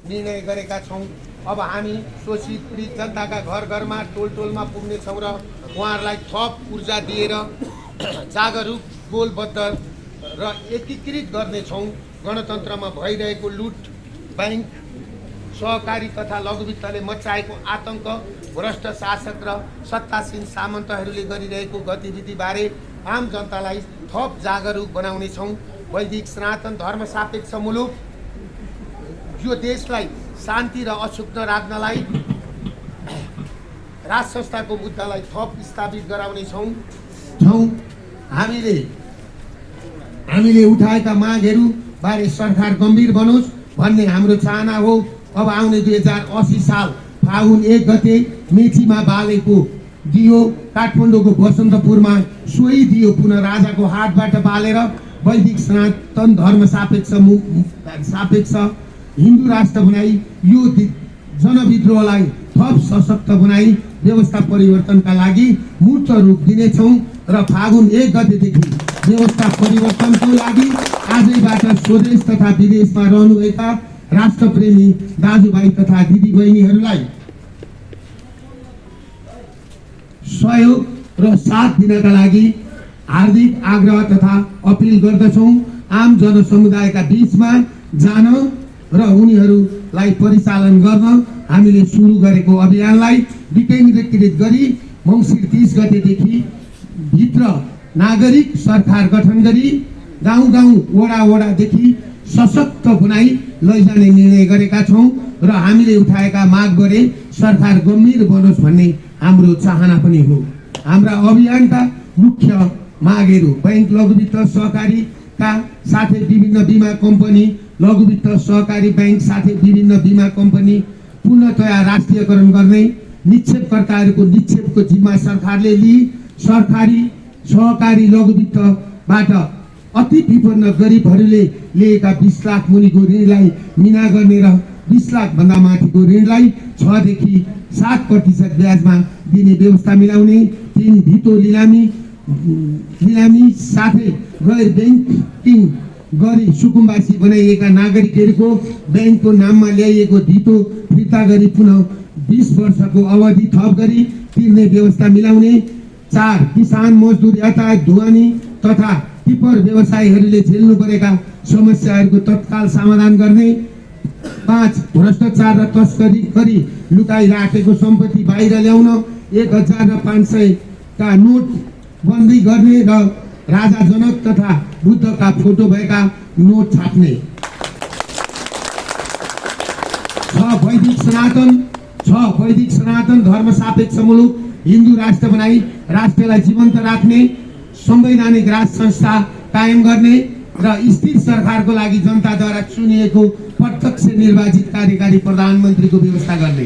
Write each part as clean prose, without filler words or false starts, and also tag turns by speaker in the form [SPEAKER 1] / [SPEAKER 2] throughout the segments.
[SPEAKER 1] निर्णय गरेका छौँ। अब हामी शोषित पीडित जनताका घर घरमा टोल टोलमा पुग्नेछौँ र उहाँहरूलाई थप ऊर्जा दिएर जागरुक गोलबद्ध र एकीकृत गर्नेछौँ। गणतन्त्रमा भइरहेको लुट, बैंक, सहकारी तथा लघुवित्तले मचाएको आतंक, भ्रष्ट शासक र सत्तासीन सामन्तहरूले गरिरहेको गतिविधिबारे आम जनतालाई थप जागरुक बनाउनेछौँ। वैदिक सनातन धर्म सापेक्ष मुलुक यो देशलाई शान्ति र अछुक्न राख्नलाई राज संस्थाको मुद्दालाई थप स्थापित गराउनेछौँ। हामीले उठाएका मागहरू बारे सरकार गम्भीर बनोस् भन्ने हाम्रो चाहना हो। अब आउने 2080 साल फागुन 1 गते मेचीमा बालेको दियो, काठमाडौँको बसन्तपुरमा सोही दियो पुनः राजाको हातबाट बालेर वैदिक सनातन धर्म सापेक्ष हिन्दू राष्ट्र बनाई यो जनविद्रोहलाई थप सशक्त बनाई व्यवस्था परिवर्तनका लागि मूर्त रूप दिनेछौँ र फागुन 1 गतेदेखि व्यवस्था परिवर्तनको लागि आजैबाट स्वदेश तथा विदेशमा रहनुभएका राष्ट्रप्रेमी दाजुभाइ तथा दिदीबहिनीहरूलाई सहयोग र साथ दिनका लागि हार्दिक आग्रह तथा अपिल गर्दछौँ। आम जनसमुदायका बीचमा जान र उनीहरूलाई परिचालन गर्न हामीले सुरु गरेको अभियानलाई विकेन्द्रीकृत गरी मङ्सिर 30 गतेदेखि भित्र नागरिक सरकार गठन गरी गाउँ वडादेखि सशक्त बनाई लैजाने निर्णय गरेका छौँ र हामीले उठाएका मागबारे सरकार गम्भीर बनोस् भन्ने हाम्रो चाहना पनि हो। हाम्रा अभियानका मुख्य मागहरू बैंक, लघुवित्त, सहकारीका साथै विभिन्न बिमा कम्पनी, लघुवित्त, सहकारी बैंक साथै विभिन्न बिमा कम्पनी पूर्णतया राष्ट्रियकरण गर्ने, निक्षेपकर्ताहरूको निक्षेपको जिम्मा सरकारले लिई सहकारी लघुवित्तबाट अति विपन्न गरिबहरूले लिएका 20 लाख मुनिको ऋणलाई मिना गर्ने र 20 लाख भन्दा माथिको ऋणलाई 6 देखि 7% ब्याजमा दिने व्यवस्था मिलाउने, 3 धितो लिलामी साथै गैर ब्याङ्किङ गरी सुकुम्बासी बनाइएका नागरिकहरूको ब्याङ्कको नाममा ल्याइएको धितो फिर्ता गरी पुनः 20 वर्षको अवधि थप गरी तिर्ने व्यवस्था मिलाउने, 4 किसान मजदुर यातायात ढुवानी तथा टिप्पर व्यवसायीहरूले झेल्नु परेका समस्याहरूको तत्काल समाधान गर्ने, 5 भ्रष्टाचार र तस्करी गरी लुकाइराखेको सम्पत्ति बाहिर ल्याउन 1500 का नोट बन्दी गर्ने र राजा जनक तथा बुद्धका फोटो भएका नोट छाप्ने, 6 वैदिक सनातन धर्म सापेक्ष मुलुक हिन्दू राष्ट्र बनाई राष्ट्रलाई जीवन्त राख्ने, संवैधानिक राज संस्था कायम गर्ने र स्थिर सरकारको लागि जनताद्वारा चुनिएको प्रत्यक्ष निर्वाचित कार्यकारी प्रधानमन्त्रीको व्यवस्था गर्ने,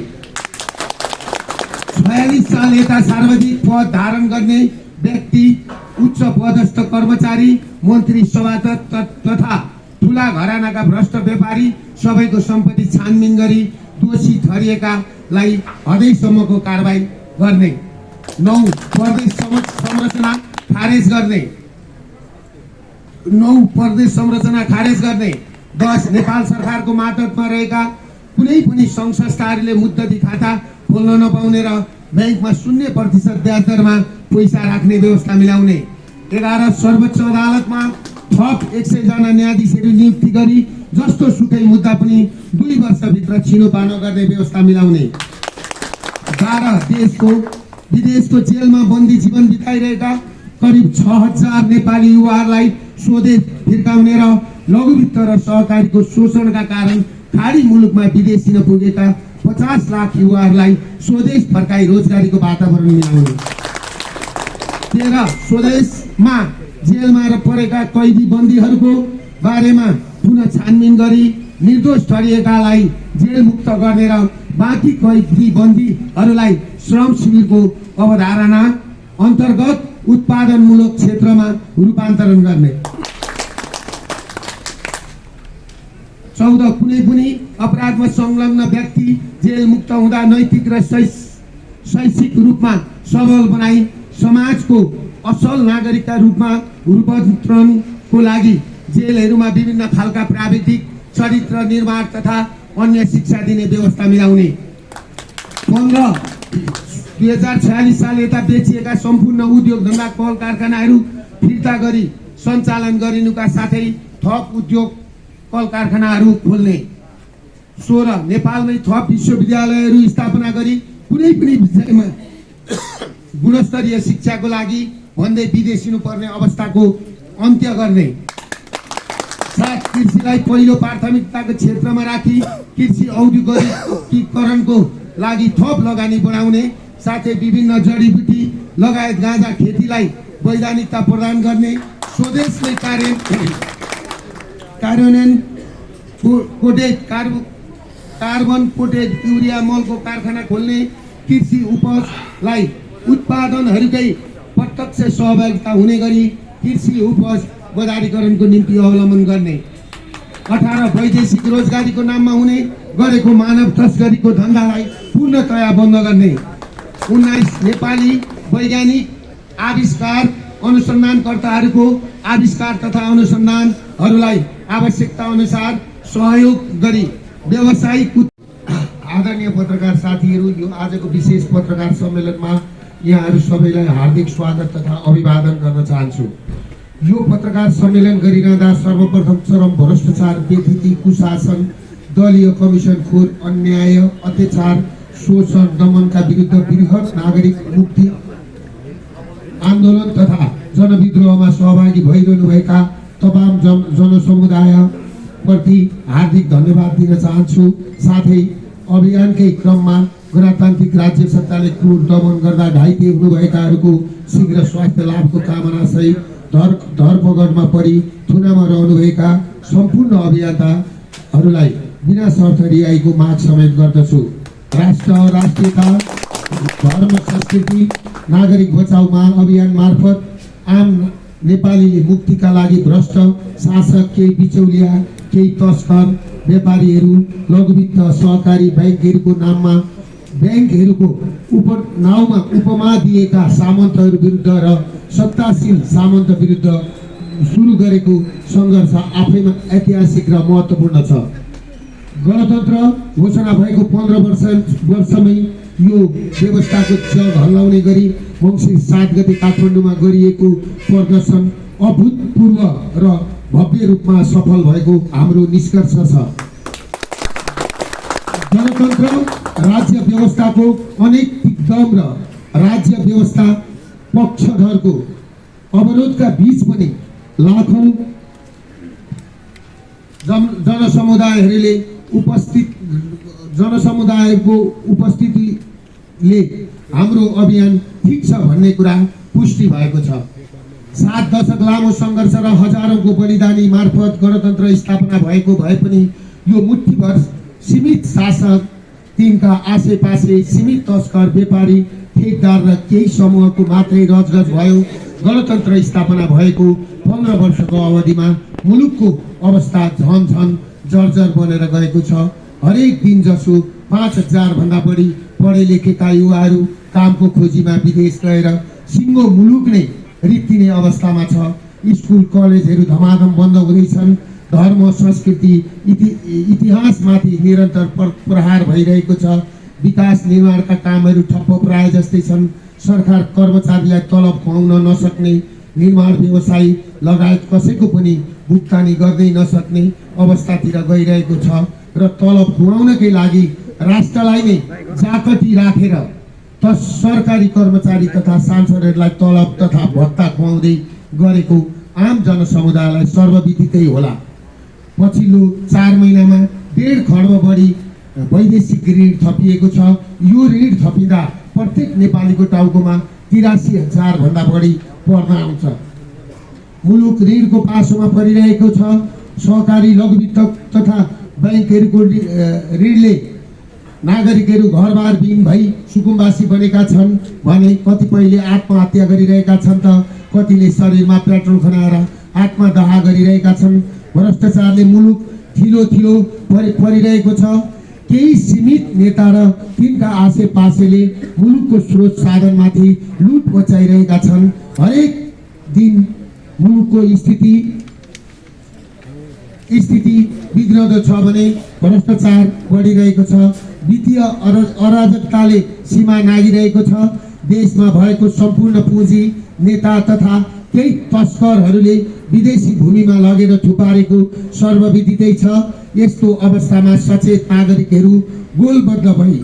[SPEAKER 1] 46 साल यता सार्वजनिक पद धारण गर्ने व्यक्ति, उच्च पदस्थ कर्मचारी, मन्त्री सभा तथा ठुला घरानाका भ्रष्ट व्यापारी सबैको सम्पत्ति छानबिन गरी दोषी ठहरिएकालाई हदैसम्मको कारबाही गर्ने, 9 प्रदेश संरचना खारेज गर्ने, 10 नेपाल सरकारको मातहतमा रहेका कुनै पनि सङ्घ संस्थाहरूले मुद्दती खाता खोल्न नपाउने र ब्याङ्कमा 0% ब्याज दरमा पैसा राख्ने व्यवस्था मिलाउने, 11 सर्वोच्च अदालतमा थप 100 जना न्यायाधीशहरू नियुक्ति गरी जस्तो सुकै मुद्दा पनि 2 वर्षभित्र छिनोपानो गर्ने व्यवस्था मिलाउने, 12 विदेशको जेलमा बन्दी जीवन बिताइरहेका करिब 6000 नेपाली युवाहरूलाई स्वदेश फिर्काउने र लघुवित्त र सहकारीको शोषणका कारण खाडी मुलुकमा विदेश दिन पुगेका 50 लाख युवाहरूलाई स्वदेश फर्काई रोजगारीको वातावरण मिलाउने, 13 स्वदेशमा जेलमा परेका कैदी बन्दीहरूको बारेमा पुनः छानबिन गरी निर्दोष ठहरिएकालाई जेल मुक्त गर्ने र बाँकी कैदी बन्दीहरूलाई श्रम शिविरको अवधारणा अन्तर्गत उत्पादनमूलक क्षेत्रमा रूपान्तरण गर्ने, 14 कुनै पनि अपराधमा संलग्न व्यक्ति जेल मुक्त हुँदा नैतिक र शैक्षिक रूपमा सबल बनाई समाजको असल नागरिकका रूपमा रूपान्तरणको लागि जेलहरूमा विभिन्न खालका प्राविधिक चरित्र निर्माण तथा अन्य शिक्षा दिने व्यवस्था मिलाउने। 2046 साल यता बेचिएका सम्पूर्ण उद्योग धन्दा कल कारखानाहरू फिर्ता गरी सञ्चालन गरिनुका साथै थप उद्योग कल कारखानाहरू खोल्ने। 16 नेपालमै थप विश्वविद्यालयहरू स्थापना गरी कुनै पनि विषयमा गुणस्तरीय शिक्षाको लागि भन्दै विदेशिनु पर्ने अवस्थाको अन्त्य गर्ने। 7 कृषिलाई पहिलो प्राथमिकताको क्षेत्रमा राखी कृषि औद्योगिकीकरणको लागि थप लगानी बढाउने साथै विभिन्न जडीबुटी लगायत गाँजा खेतीलाई वैधानिकता प्रदान गर्ने। स्वदेशमै कार्यान्वयन कोटेड कार्बन कोटेड युरिया मलको कारखाना खोल्ने। कृषि उपजलाई उत्पादनहरूकै प्रत्यक्ष सहभागिता हुने गरी कृषि उपज बजारीकरणको निम्ति अवलम्बन गर्ने। 18 वैदेशिक रोजगारीको नाममा हुने गरेको मानव तस्करीको धन्दालाई पूर्णतया बन्द गर्ने। 19 नेपाली वैज्ञानिक आविष्कार अनुसन्धानकर्ताहरूको आविष्कार तथा अनुसन्धानहरूलाई आवश्यकता अनुसार सहयोग गरी व्यावसायिक। आदरणीय पत्रकार साथीहरू, यो आजको विशेष पत्रकार सम्मेलनमा यहाँहरू सबैलाई हार्दिक स्वागत तथा अभिवादन गर्न चाहन्छु। यो पत्रकार सम्मेलन गरिरहँदा सर्वप्रथम चरम भ्रष्टाचार, बेथिति, कुशासन, दलीय कमिसन खोर, अन्याय, अत्याचार, शोषण, दमनका विरुद्ध बृहत नागरिक मुक्ति आन्दोलन तथा जनविद्रोहमा सहभागी भइरहनुभएका तमाम जनसमुदाय प्रति हार्दिक धन्यवाद दिन चाहन्छु। साथै अभियानकै क्रममा गणतान्त्रिक राज्य सत्ताले क्रूर दमन गर्दा घाइते हुनुभएकाहरूको शीघ्र स्वास्थ्य लाभको कामना सहित धरपकडमा परि थुनामा रहनुभएका सम्पूर्ण अभियन्ताहरूलाई बिना शर्त रिहाईको माग समेत गर्दछु। राष्ट्र, राष्ट्रियता, धर्म, संस्कृति, नागरिक बचाउ अभियान मार्फत आम नेपालीले मुक्तिका लागि भ्रष्ट शासक, केही बिचौलिया, केही तस्कर, व्यापारीहरू, लघुवित्त सहकारी ब्याङ्कहरूको नाममा ब्याङ्कहरूको नाउँमा उपमा दिएका सामन्तहरू विरुद्ध र सत्ताशील सामन्त विरुद्ध सुरु गरेको सङ्घर्ष आफैमा ऐतिहासिक र महत्त्वपूर्ण छ। गणतन्त्र घोषणा भएको 15 वर्षमै यो व्यवस्थाको जग हल्लाउने गरी मङ्सिर 7 गते काठमाडौँमा गरिएको प्रदर्शन अभूतपूर्व र भव्य रूपमा सफल भएको हाम्रो निष्कर्ष छ। गणतन्त्र राज्य व्यवस्थाको अनेक दिग्गम र राज्य व्यवस्था पक्षधरको अवरोधका बीच पनि लाखौं जनसमुदायको उपस्थितिले हाम्रो अभियान ठिक छ भन्ने कुरा पुष्टि भएको छ। 7 दशक लामो सङ्घर्ष र हजारौंको बलिदानी मार्फत गणतन्त्र स्थापना भएको भए पनि यो मुठ्ठीभर सीमित शासक, तिनका आसेपासे सीमित तस्कर, व्यापारी, ठेकदार र केही समूहको मात्रै रजगज भयो। गणतन्त्र स्थापना भएको 15 वर्षको अवधिमा मुलुकको अवस्था झन झन जर्जर बनेर गएको छ। हरेक दिन जसो 5000 भन्दा बढी पढे लेखेका युवाहरू कामको खोजीमा विदेश गएर सिङ्गो मुलुक नै रित्तिने अवस्थामा छ। स्कुल कलेजहरू धमाधम बन्द हुँदैछन्। धर्म, संस्कृति, इतिहासमाथि निरन्तर प्रहार भइरहेको छ। विकास निर्माणका कामहरू ठप्प प्राय जस्तै छन्। सरकार कर्मचारीलाई तलब खुवाउन नसक्ने, निर्माण व्यवसायी लगायत कसैको पनि भुक्तानी गर्दै नसक्ने अवस्थातिर गइरहेको छ र तलब खुवाउनकै लागि राष्ट्रलाई नै जाकटी राखेर सरकारी कर्मचारी तथा सांसदहरूलाई तलब तथा भत्ता खुवाउँदै गरेको आम जनसमुदायलाई सर्वविदितै होला। पछिल्लो 4 महिनामा 1.5 खर्ब बढी वैदेशिक ऋण थपिएको छ। यो ऋण थपिँदा प्रत्येक नेपालीको टाउकोमा 83,000 भन्दा बढी पर्न आउँछ। मुलुक ऋणको पासोमा परिरहेको छ। सहकारी, लघुवित्त तथा ब्याङ्कहरूको ऋणले नागरिकहरू घरबार विहीन भई सुकुम्बासी बनेका छन् भने कतिपयले आत्महत्या गरिरहेका छन् त कतिले शरीरमा पेट्रोल खनाएर आत्मदाह गरिरहेका छन्। भ्रष्टाचारले मुलुक थिलो परिरहेको छ। केही सीमित नेता र तिनका आसेपासेले मुलुकको स्रोत साधनमाथि लुट मचाइरहेका छन्। हरेक दिन मुलुकको स्थिति स्थिति बिग्रँदो छ भने भ्रष्टाचार बढिरहेको छ, वित्तीय अराजकताले सीमा नागिरहेको छ, देशमा भएको सम्पूर्ण पुँजी नेता तथा केही तस्करहरूले विदेशी भूमिमा लगेर थुपारेको सर्वविदितै छ। यस्तो अवस्थामा सचेत नागरिकहरू गोलबद्ध भई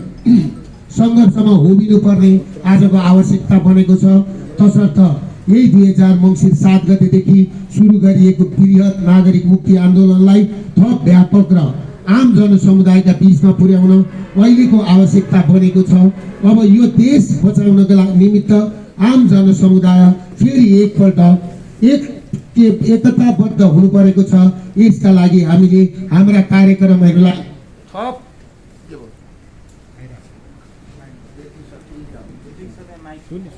[SPEAKER 1] सङ्घर्षमा होमिनुपर्ने आजको आवश्यकता बनेको छ। तसर्थ यही 2000 मङ्सिर 7 गतेदेखि सुरु गरिएको बृहत नागरिक मुक्ति आन्दोलनलाई थप व्यापक र आम जनसमुदायका बीचमा पुर्याउन अहिलेको आवश्यकता बनेको छ। अब यो देश बचाउनका निमित्त आम जनसमुदाय फेरि एकपल्ट एकताबद्ध हुनु परेको छ। यसका लागि हामीले हाम्रा कार्यक्रमहरूलाई थप
[SPEAKER 2] सुन्नु